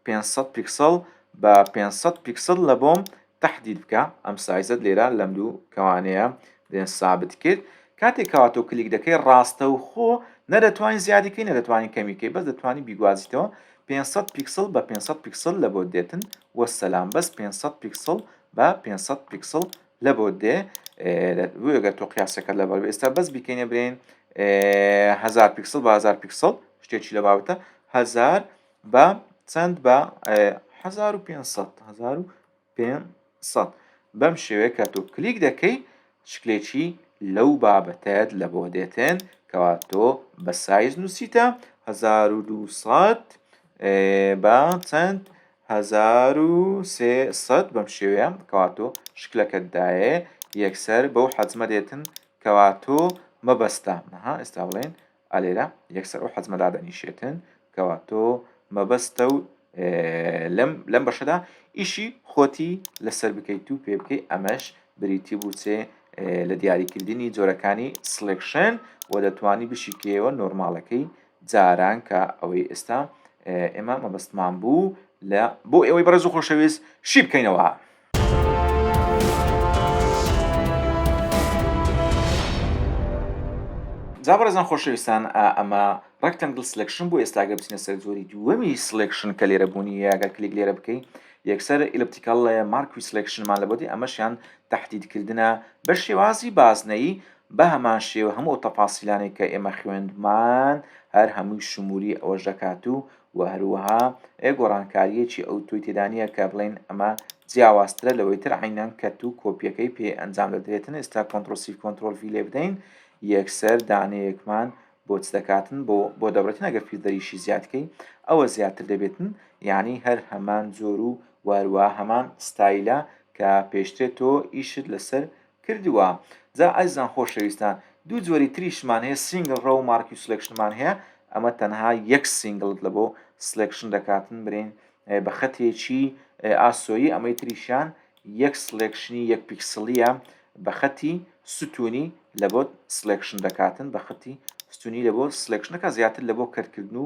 500 پیکسل بە 500 پیکسل لە بۆم تەحدید بکە ئەم سایزت لێرە لەم دوو کەوانەیە دێن سابت کرد کاتێکەوە تۆ کلیک دەکەی ڕاستە و خۆ نەدەتوانین زیادیکەی نەدەتوانین کەمیکەی بەس دەتوانانی بیگوازیتەوە 500 پیکسل بە 500 پیکسل لە بۆ دێتن وەسەلام بەس 500 پیکسل بە 500 پیکسل لە بۆ دێ وەگەر تۆ قیاسەکە لە بەر ئێستا بەس بیکەینە برێن 1000 پیکسل بە 1000 پیکسل شتێکی لە بابەتە 1000 بە چەند بە 1500 بەم شێوەیە کە تۆ کلیک دەکەی شکلێکی لەو بابەتەت لە بۆ دێتن کەوا تۆ بە سایز نووسیتە 1200 بە چەند 1300 بەم شێوەیە کەواتۆ شکلەکەتدایە یەکسەر بەو حەجمە دێتن کەواتۆ مەبەستە ئێستا بڵێن ئالێرە یەکسەر ئەو حەجمەدا دەنیشێتن کەواتۆ مەبەستە و لەم بەشەدا ئیشی خۆتی لەسەر بکەیت و پێ بکەی ئەمەش بریتی بووچێ لە دیاریکردنی جۆرەکانی سلێکشن و دەتوانی بشیکەوە نۆرماڵەکەی جاران کە ئەوەی ئێستا ئێمە مەبەستمان بوو لە بۆ ئێوەی بەڕێز و خۆشەویست شی بکەینەوە. جا بەڕێزان خۆشەویستان ئەمە ڕێکتەنگڵ سلێکشن بۆ ئێستاگە بچینە سەر زۆری دووەمی سلێکشن کە لێرە بوونی ئەگەر کلیک لێرە بکەیت یەکسەر ئیلپتیکال مارکوی سلێکشنمان لە بۆتی ئەمەشیان تەحدیدکردنە بە شێوازی بازنەیی بە هەمان شێوە هەموو تەفاسیلانێک کە ئێمە خوێندمان هەر هەمووی شموری ئەوەش دەکات و هەروەها گۆڕانکاریەکی ئەو توی تێدانە کە بڵێن ئەمە جیاوازترە لەوەی تر عینەن کەت و کۆپیەکەی پێ ئەنجام دەدرێتن ئێستا کۆنترۆل سی کۆنترۆل ڤی لێ بدەین یەکسەر دانەیەکمان بۆ چ دەکاتن بۆ دەبرێتن ئەگەر فیلدەریشی زیادکەی ئەوە زیاتر دەبێتن یعنی هەر هەمان زۆر و وارووا هەمان ستایلە کە پێشترێتەوە ئیشت لەسەر کردووە. جا ئەزان خۆشەویستان دوو جۆری تریشمان هەیە سینگل ڕە و مارکی سلێکشنمان هەیە ئەمە تەنها یەک سینگڵت لە بۆ سلێکشن دەکاتن برین بە خەتێکی ئاسۆیی ئەمەی تریشیان یەک سلێکشنی یەک پیکسلیە بە خەتی ستونی لە بۆ سلێکشن دەکاتن بە خەتی ستونی لە بۆ سلێکشنەکە زیاتر لە بۆ کەرکردن و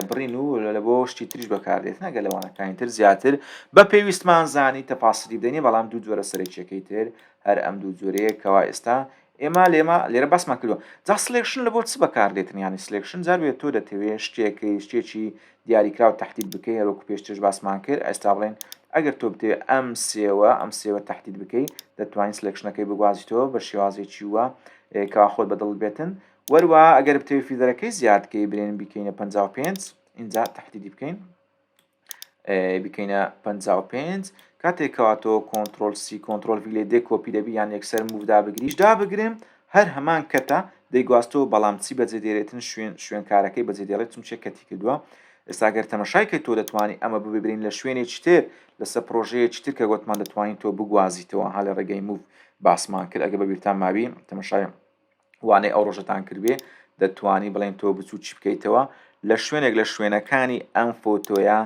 بڕین و لە بۆ شتی تریش بەکاردێتن ئەگە لەوانەکانی تر زیاتر بە پێویستمان زانی تەپاسری بدەنێ بەڵام دوو جۆرە سەرێکیەکەی تر هەر ئەم دوو جۆرەیە کەوا ئێستا ئێمە لێرە باسمان کردووە. جا سلێکشن لە بۆ چ بەکاردێتن ینی سلێکشن جاروێت تۆ دەتەوێت شتێکی دیاریکرا و تەحدید بکەی هەروەکو پێشترش باسمان کرد ئێستا بڵێن ئەگەر تۆ بتێ ئەم سێوە تەحدید بکەیت دەتوانین سلێکشنەکەی بگوازیتەوە بە شێوازێکی وە کەوا خۆت بەدڵ بێتن وەروە ئەگەر بتەوێت فیلدەرەکەی زیادکەی برێن بکەینە 55 اینجا تەحدیدی بکەین بکەینە 55 کاتێکەوە تۆ کۆنترۆل سی کۆنترۆل ڤی لێ دێ کۆپی دەبی یان یەکسەر موودا بگریشدا بگرم هەر هەمان کەتە دەیگواستەوە بەڵام چی بەجێ دێرێتن شوێنکارەکەی بەجێ دێڵێت چونچێ کەتی کردووە ئێستا گەر تەمەشای کە تۆ دەتوانانی ئەمە ببرین لە شوێنێکی تر لەسەر پرۆژەیەکی تر کە گوتمان دەتوانین تۆ بگوازیتەوە ها لە ڕێگەی موو باسمان کرد ئەگە بەبییران مابی تەمەشای وانەی ئەو ڕۆژەتان کردوێ دەتوانی بڵێن تۆ بچوو چی بکەیتەوە لە شوێنێک لە شوێنەکانی ئەم فۆتۆیە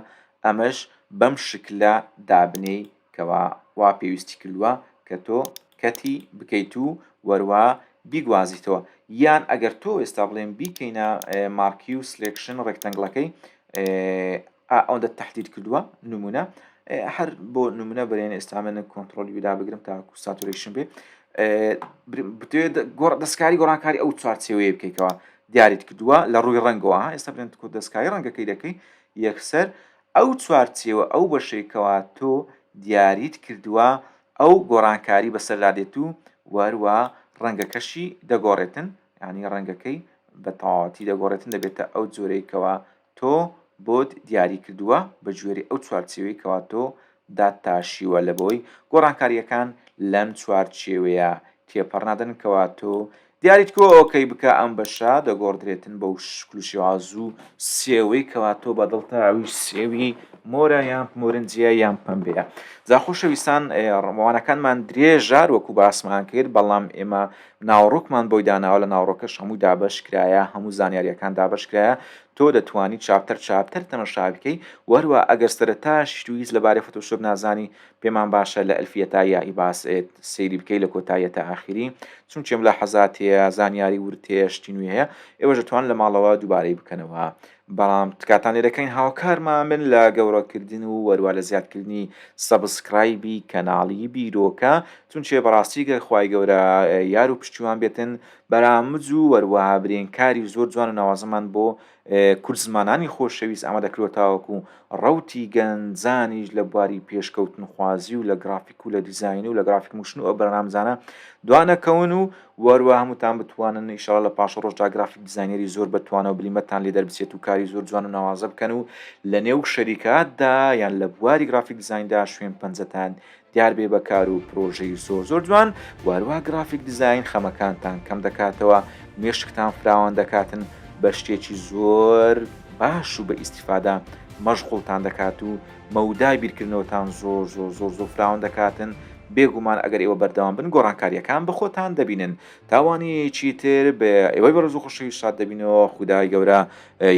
ئەمەش بەم شکلە دابنەی کەوا وا پێویستی کردووە کە تۆ کەتی بکەیت و وەروە بیگوازیتەوە یان ئەگەر تۆ ئێستا بڵێن بیکەینە مارکی و سلێکشن ڕێکتەنگڵەکەی ئەوەندە تەحدید کردووە نمونە هەر بۆ نمونە بەرێن ئێستا من کۆنترۆلی ویدا بگرم تا ساتوریشن بێ دەستکاری گۆڕانکاری ئەو چوارچێوەیە بکەیتەوە دیاریت کردووە لە ڕووی ڕەنگەوە ئێستا بێن دەستکاری ڕەنگەکەی دەکەی یەکسەر ئەو چوارچێوە ئەو بەشێکەوە تۆ دیاریت کردووە ئەو گۆڕانکاری بەسەرلادێت و وەروە ڕەنگەکەشی دەگۆڕێتن ینی ڕەنگەکەی بە تەواوەتی دەگۆڕێتن دەبێتە ئەو جۆرەیەکەوە تۆ بۆت دیاری کردووە بە گوێرەی ئەو چوارچێوەی کەوا تۆ داتاشیوە لە بۆی گۆڕانکاریەکان لەم چوارچێوەیە تێپەڕنادن کەوا تۆ دیاریت کۆ ئۆکەی بکە ئەم بەشە دەگۆڕدرێتن بەو شکل و شێوازوو سێوەی کەوا تۆ بەدڵتە ئەوی سێوی مۆرە یان مۆرنجیە یان پەمبەیە. جا خۆشەویستان ڕەوانەکانمان درێژار وەکو باسمان کرد بەڵام ئێمە ناوڕۆکمان بۆی داناوە لە ناوڕۆکەش هەموو دابەشکرایە هەموو زانیاریەکان دابەشکرایە تۆ دەتوانی چاپتەر تەمەشا بکەی وەروە ئەگەر سەرەتاش تویز لەبارەی فۆتۆشۆپ نازانی پێمان باشە لە ئەلفیەتا یایی باسێت سەیری بکەی لە کۆتاییەتە ئاخری چونچێم لە حەزاتەیە زانیاری ورتێ شتی نوێ هەیە ئێوە دەتوان لە ماڵەوە دووبارەی بکەنەوە بەڵام تکاتان لێرەکەین هاوکارمان بن لە گەورەکردن و وەروە لە زیادکردنی سەبسکرایبی کەناڵی بیرۆکە چونچێ بەڕاستیگە خوای گەورە یار و پشتیوان بێتن بەرامج و وەروە برێنکاری زۆر جوان و ناوازەمان بۆ کورد زمانانی خۆشەویست ئەمە دەکرێتەوەکو ڕەوتی گەنجانیش لە بواری پێشکەوتن خوازی و لە گرافیک و لە دیزاین و لە گرافیک موشن و ئەو بەرنامجانە دوانەکەون و وەروە هەمووتان بتوانن ئینشاڵڵا لە پاش ڕۆژدا گرافیک دیزاینەری زۆر بتوانە و بلیمەتان لێ دەربچێت و کاری زۆر جوان و ناوازە بکەن و لە نێو شەریکاتدا یان لە بواری گرافیک دیزایندا شوێن پەنجەتان دیار بێ بەکار و پرۆژەی زۆر جوان وەروە گرافیک دیزاین خەمەکانتان کەم دەکاتەوە مێشکتان فراوان دەکاتن بە شتێکی زۆر باش و بە ئیسیفادا مەشغوڵتان دەکات و مەودای بیرکردنەوەتان زۆر فراون دەکاتن. بێگومان ئەگەر ئێوە بەردەوام بن گۆڕانکاریەکان بە خۆتان دەبینن. تاوانیەکی تر بە ئێوەی بەڕێز و خۆشەویست شاد دەبینەوە. خودای گەورە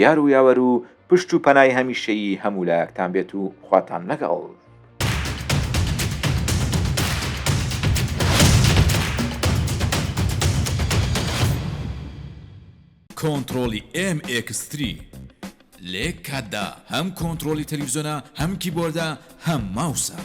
یار و یاوەر و پشت و پەنای هەمیشەیی هەموو لایەکتان بێت و خواتان لەگەڵ. کۆنتڕۆلی MX3 لێک کاتدا هەم کۆنتڕۆلی تەلەڤیزۆنە هەم کیبۆردە هەم ماوسە.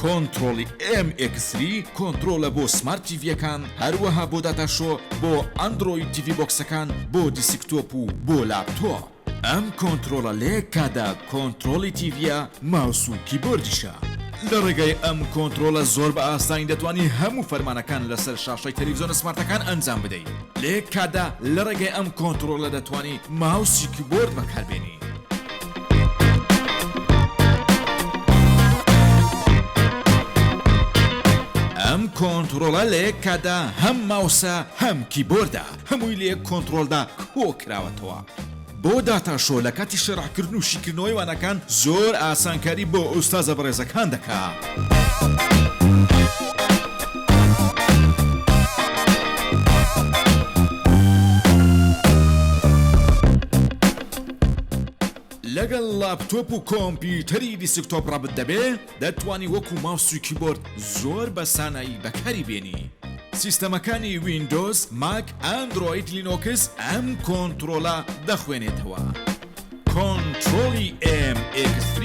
کۆنتڕۆلی MX3 کۆنتڕۆلە بۆ سمارت تیڤیەکان، هەروەها بۆ داتاشۆ، بۆ ئەندرۆید تیڤی بۆکسەکان، بۆ دیسکتۆپ و بۆ لاپتۆپ. ئەم کۆنتڕۆلە لێک کاتدا کۆنتڕۆلی تیڤیە، ماوس و کیبۆردیشە. لە ڕێگەی ئەم کۆنتڕۆلە زۆر بە ئاسانی دەتوانی هەموو فەرمانەکان لەسەر شاشەی تەلەڤیزۆنە سمارتەکان ئەنجام بدەیت. لێک کاتدا لە ڕێگەی ئەم کۆنتڕۆلە دەتوانی ماوسی کیبۆرد بەکاربێنی. ئەم کۆنتڕۆلە لێک کاتدا هەم ماوسە هەم کیبۆردە، هەمووی لێک کۆنتڕۆلدا کۆکراوەتەوە. بۆ داتاشۆ لە کاتی شەڕحکردن و شیکردنەوەی وانەکان زۆر ئاسانکاری بۆ ئوستازە بەڕێزەکان دەکات. لەگەڵ لاپتۆپ و کۆمپیوتەری دیسکتۆپ ڕابط دەبێ، دەتوانی وەکو ماوس و کیبۆرد زۆر بە سانایی بەکاری بێنی. سیستەمەکانی ویندۆز، ماک، ئەندرۆید، لینۆکس ئەم کۆنتڕۆلە دەخوێنێتەوە. کۆنتڕۆلی MX3